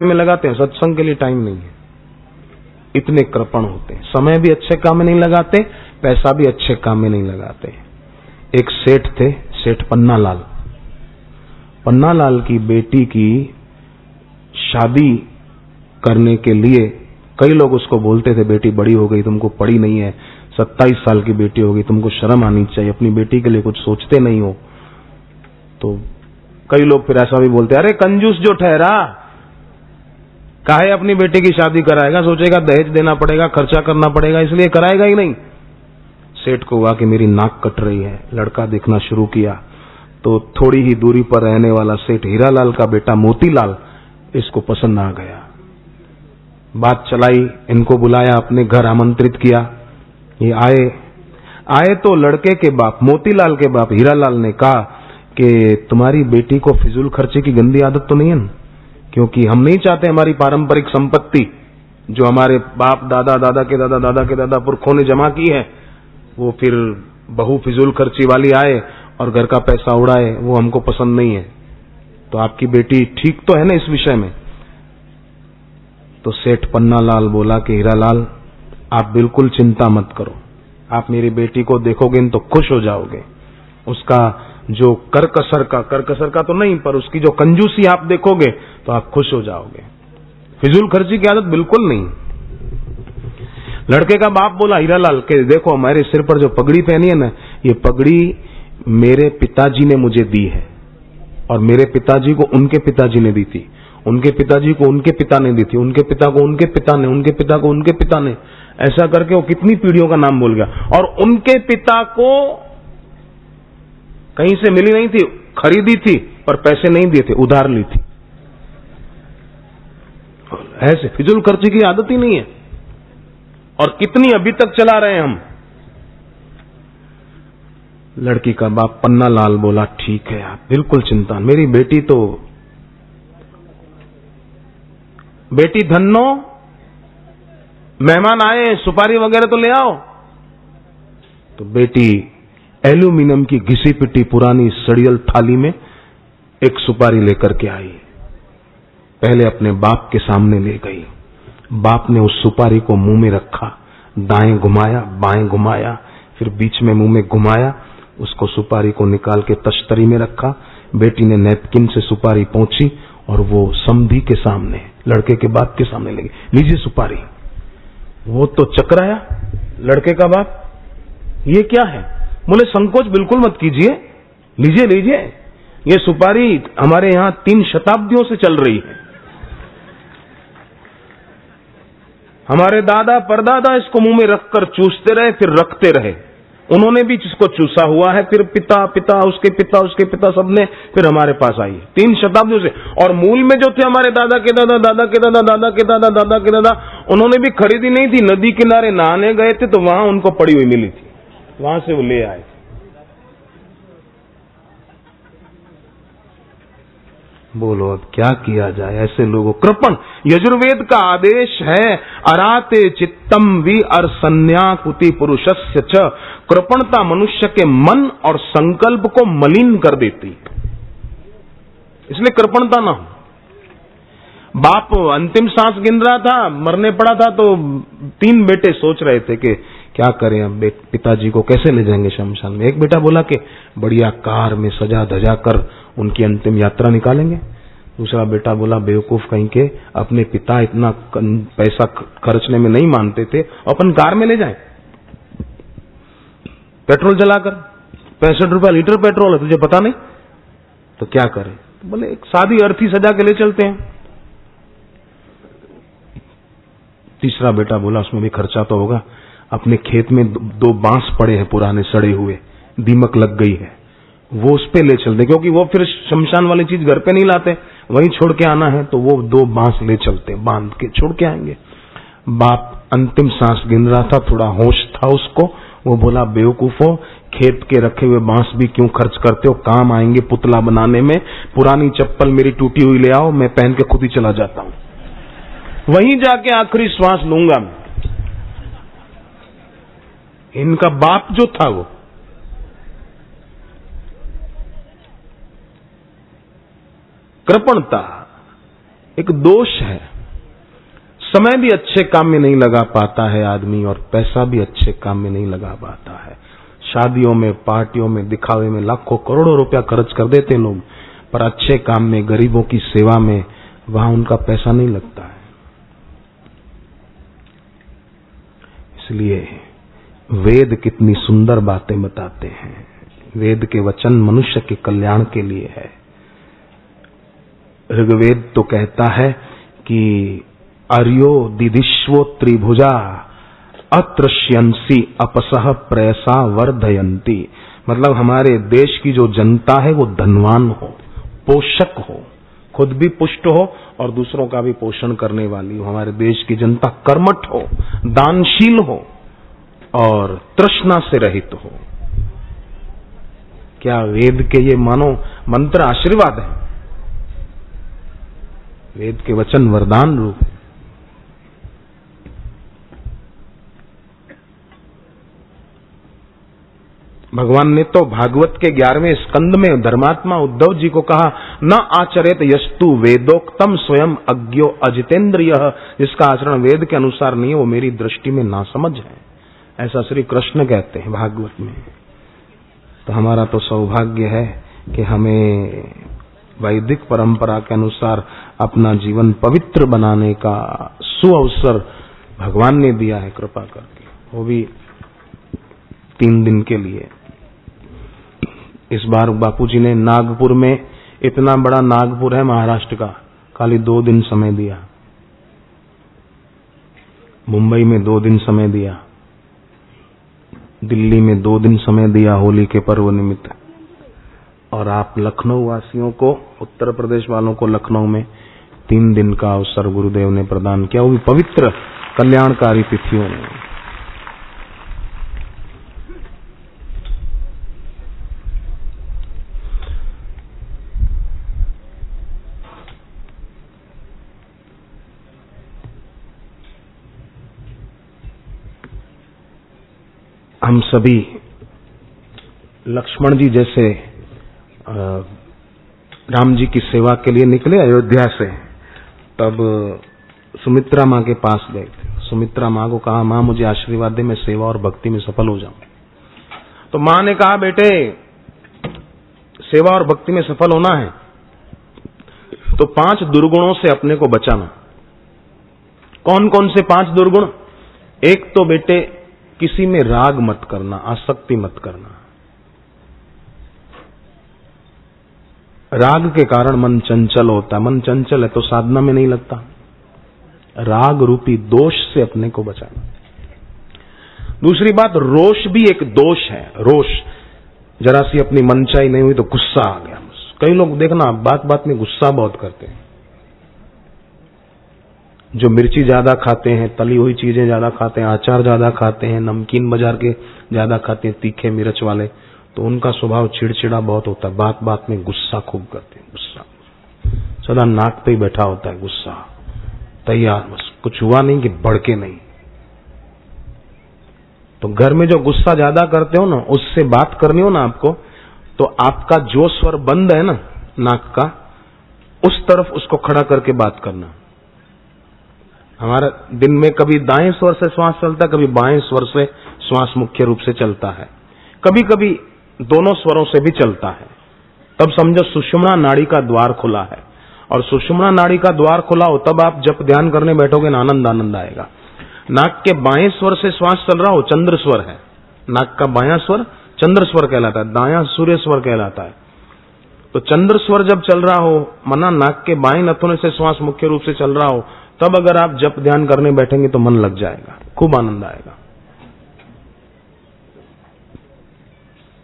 में लगाते हैं, सत्संग के लिए टाइम नहीं है। इतने कृपण होते हैं, समय भी अच्छे काम में नहीं लगाते, पैसा भी अच्छे काम में नहीं लगाते। एक सेठ थे, सेठ पन्नालाल। पन्नालाल की बेटी की शादी करने के लिए कई लोग उसको बोलते थे, बेटी बड़ी हो गई, तुमको पढ़ी नहीं है, 27 साल की बेटी हो गई, तुमको शर्म आनी चाहिए, अपनी बेटी के लिए कुछ सोचते नहीं हो। तो कई लोग फिर ऐसा भी बोलते, अरे कंजूस जो ठहरा, काहे अपनी बेटी की शादी कराएगा, सोचेगा दहेज देना पड़ेगा, खर्चा करना पड़ेगा, इसलिए कराएगा ही नहीं। सेठ को हुआ कि मेरी नाक कट रही है, लड़का देखना शुरू किया। तो थोड़ी ही दूरी पर रहने वाला सेठ हीरालाल का बेटा मोतीलाल इसको पसंद आ गया। बात चलाई, इनको बुलाया, अपने घर आमंत्रित किया। ये आए तो लड़के के बाप मोतीलाल के बाप हीरालाल ने कहा कि तुम्हारी बेटी को फिजूल खर्चे की गंदी आदत तो नहीं है ना? क्योंकि हम नहीं चाहते हमारी पारंपरिक संपत्ति जो हमारे बाप दादा दादा के दादा दादा के दादा पुरखों ने जमा की है, वो फिर बहू फिजूल खर्ची वाली आए और घर का पैसा उड़ाए, वो हमको पसंद नहीं है। तो आपकी बेटी ठीक तो है ना इस विषय में? तो सेठ पन्नालाल बोला कि हीरालाल, आप बिल्कुल चिंता मत करो, आप मेरी बेटी को देखोगे तो खुश हो जाओगे। उसका जो करकसर का तो नहीं, पर उसकी जो कंजूसी आप देखोगे तो आप खुश हो जाओगे। फिजूल खर्ची की आदत बिल्कुल नहीं। लड़के का बाप बोला हीरालाल के देखो, हमारे सिर पर जो पगड़ी पहनी है ना, ये पगड़ी मेरे पिताजी ने मुझे दी है, और मेरे पिताजी को उनके पिताजी ने दी थी, उनके पिताजी को उनके पिता ने दी थी, उनके पिता को उनके पिता ने, उनके पिता को उनके पिता ने, ऐसा करके वो कितनी पीढ़ियों का नाम बोल गया। और उनके पिता को कहीं से मिली नहीं थी, खरीदी थी, पर पैसे नहीं दिए थे, उधार ली थी। ऐसे फिजूल खर्ची की आदत ही नहीं है, और कितनी अभी तक चला रहे हैं हम। लड़की का बाप पन्नालाल बोला ठीक है, आप बिल्कुल चिंता, मेरी बेटी तो बेटी धन्नो, मेहमान आए, सुपारी वगैरह तो ले आओ। तो बेटी एल्यूमिनियम की घिसी पिटी पुरानी सड़ियल थाली में एक सुपारी लेकर के आई। पहले अपने बाप के सामने ले गई, बाप ने उस सुपारी को मुंह में रखा, दाएं घुमाया बाएं घुमाया, फिर बीच में मुंह में घुमाया, उसको सुपारी को निकाल के तश्तरी में रखा। बेटी ने नैपकिन से सुपारी पहुंची और वो समधी के सामने, लड़के के बाप के सामने लगी, लीजिए सुपारी। वो तो चकराया लड़के का बाप, ये क्या है? बोले संकोच बिल्कुल मत कीजिए, लीजिए लीजिए, ये सुपारी हमारे यहां 3 शताब्दियों से चल रही है, हमारे दादा परदादा इसको मुंह में रखकर चूसते रहे, फिर रखते रहे, उन्होंने भी इसको चूसा हुआ है, फिर पिता उसके पिता सबने फिर हमारे पास आई 3 शताब्दियों से। और मूल में जो थे हमारे दादा के दादा दादा के दादा दादा के दादा दादा के दादा, उन्होंने भी खरीदी नहीं थी, नदी किनारे नहाने गए थे तो वहां उनको पड़ी हुई मिली थी, वहां से वो ले आए। बोलो अब क्या किया जाए ऐसे लोगों? कृपण यजुर्वेद का आदेश है, अराते चित्तम वि अर्सन्याकुति पुरुषस्य च, कृपणता मनुष्य के मन और संकल्प को मलिन कर देती, इसलिए कृपणता ना हो। बाप अंतिम सांस गिन रहा था, मरने पड़ा था, तो 3 बेटे सोच रहे थे कि क्या करें, अब पिताजी को कैसे ले जाएंगे शमशान में। एक बेटा बोला कि बढ़िया कार में सजा धजा कर उनकी अंतिम यात्रा निकालेंगे। दूसरा बेटा बोला बेवकूफ कहीं के, अपने पिता इतना पैसा खर्चने में नहीं मानते थे, अपन कार में ले जाएं, पेट्रोल जलाकर, 65 रुपया लीटर पेट्रोल है, तुझे पता नहीं? तो क्या करें? तो बोले एक सादी अर्थी सजा के ले चलते हैं। तीसरा बेटा बोला उसमें भी खर्चा तो होगा, अपने खेत में 2 बांस पड़े हैं पुराने सड़े हुए, दीमक लग गई है, वो उस पे ले चलते, क्योंकि वो फिर शमशान वाली चीज घर पे नहीं लाते, वहीं छोड़ के आना है, तो वो 2 बांस ले चलते, बांध के छोड़ के आएंगे। बाप अंतिम सांस गिन रहा था, थोड़ा होश था उसको, वो बोला बेवकूफो, खेत के रखे हुए बांस भी क्यों खर्च करते हो, काम आएंगे पुतला बनाने में, पुरानी चप्पल मेरी टूटी हुई ले आओ, मैं पहन के खुद ही चला जाता हूं, वहीं जाके आखिरी श्वास लूंगा मैं। इनका बाप जो था वो कृपणता, एक दोष है। समय भी अच्छे काम में नहीं लगा पाता है आदमी, और पैसा भी अच्छे काम में नहीं लगा पाता है। शादियों में, पार्टियों में, दिखावे में लाखों करोड़ों रुपया खर्च कर देते लोग, पर अच्छे काम में, गरीबों की सेवा में, वहां उनका पैसा नहीं लगता है। इसलिए वेद कितनी सुंदर बातें बताते हैं। वेद के वचन मनुष्य के कल्याण के लिए है। ऋग्वेद तो कहता है कि अर्यो दिदिश्वो त्रिभुजा अत्रश्यंसी अपसह प्रयसा वर्धयंती, मतलब हमारे देश की जो जनता है वो धनवान हो, पोषक हो, खुद भी पुष्ट हो और दूसरों का भी पोषण करने वाली हो। हमारे देश की जनता कर्मठ हो, दानशील हो और तृष्णा से रहित हो। क्या वेद के ये मानो मंत्र आशीर्वाद है? वेद के वचन वरदान रूप। भगवान ने तो भागवत के 11वें स्कंद में धर्मात्मा उद्धव जी को कहा, न आचरेत यस्तु वेदोक्तम स्वयं अज्ञो अजितेंद्रियः, जिसका आचरण वेद के अनुसार नहीं है वो मेरी दृष्टि में नासमझ है। ऐसा श्री कृष्ण कहते हैं भागवत में। तो हमारा तो सौभाग्य है कि हमें वैदिक परंपरा के अनुसार अपना जीवन पवित्र बनाने का सुअवसर भगवान ने दिया है कृपा करके, वो भी 3 दिन के लिए। इस बार बापूजी ने नागपुर में, इतना बड़ा नागपुर है महाराष्ट्र का, खाली 2 दिन समय दिया। मुंबई में 2 दिन समय दिया, दिल्ली में 2 दिन समय दिया होली के पर्व निमित्त, और आप लखनऊ वासियों को, उत्तर प्रदेश वालों को लखनऊ में 3 दिन का अवसर गुरुदेव ने प्रदान किया, वो भी पवित्र कल्याणकारी तिथियों में। हम सभी लक्ष्मण जी जैसे राम जी की सेवा के लिए निकले अयोध्या से, तब सुमित्रा माँ के पास गए थे। सुमित्रा माँ को कहा, माँ मुझे आशीर्वाद दे, मैं सेवा और भक्ति में सफल हो जाऊं। तो माँ ने कहा, बेटे सेवा और भक्ति में सफल होना है तो 5 दुर्गुणों से अपने को बचाना। कौन कौन से 5 दुर्गुण? एक तो बेटे किसी में राग मत करना, आसक्ति मत करना। राग के कारण मन चंचल होता है, मन चंचल है तो साधना में नहीं लगता। राग रूपी दोष से अपने को बचाना। दूसरी बात, रोष भी एक दोष है। रोष, जरा सी अपनी मनचाही नहीं हुई तो गुस्सा आ गया। कई लोग देखना बात बात में गुस्सा बहुत करते हैं। जो मिर्ची ज्यादा खाते हैं, तली हुई चीजें ज्यादा खाते हैं, अचार ज्यादा खाते हैं, नमकीन बाजार के ज्यादा खाते हैं, तीखे मिर्च वाले, तो उनका स्वभाव चिड़चिड़ा बहुत होता है। बात बात में गुस्सा खूब करते हैं। गुस्सा सदा नाक पे ही बैठा होता है गुस्सा, तैयार, बस कुछ हुआ नहीं कि भड़के नहीं। तो घर में जो गुस्सा ज्यादा करते हो ना, उससे बात करनी हो ना आपको, तो आपका जो स्वर बंद है ना नाक का, उस तरफ उसको खड़ा करके बात करना। हमारा दिन में कभी दाएं स्वर से श्वास चलता है, कभी बाएं स्वर से श्वास मुख्य रूप से चलता है, कभी कभी दोनों स्वरों से भी चलता है। तब समझो सुषुम्ना नाड़ी का द्वार खुला है, और सुषुम्ना नाड़ी का द्वार खुला हो तब आप जब ध्यान करने बैठोगे ना, आनंद आनंद आएगा। नाक के बाएं स्वर से श्वास चल रहा हो, चंद्र स्वर है। नाक का बायां स्वर चंद्र स्वर कहलाता है, दायां सूर्य स्वर कहलाता है। तो चंद्र स्वर जब चल रहा हो, मना नाक के बाएं नथुने से श्वास मुख्य रूप से चल रहा हो, तब अगर आप जप ध्यान करने बैठेंगे तो मन लग जाएगा, खूब आनंद आएगा।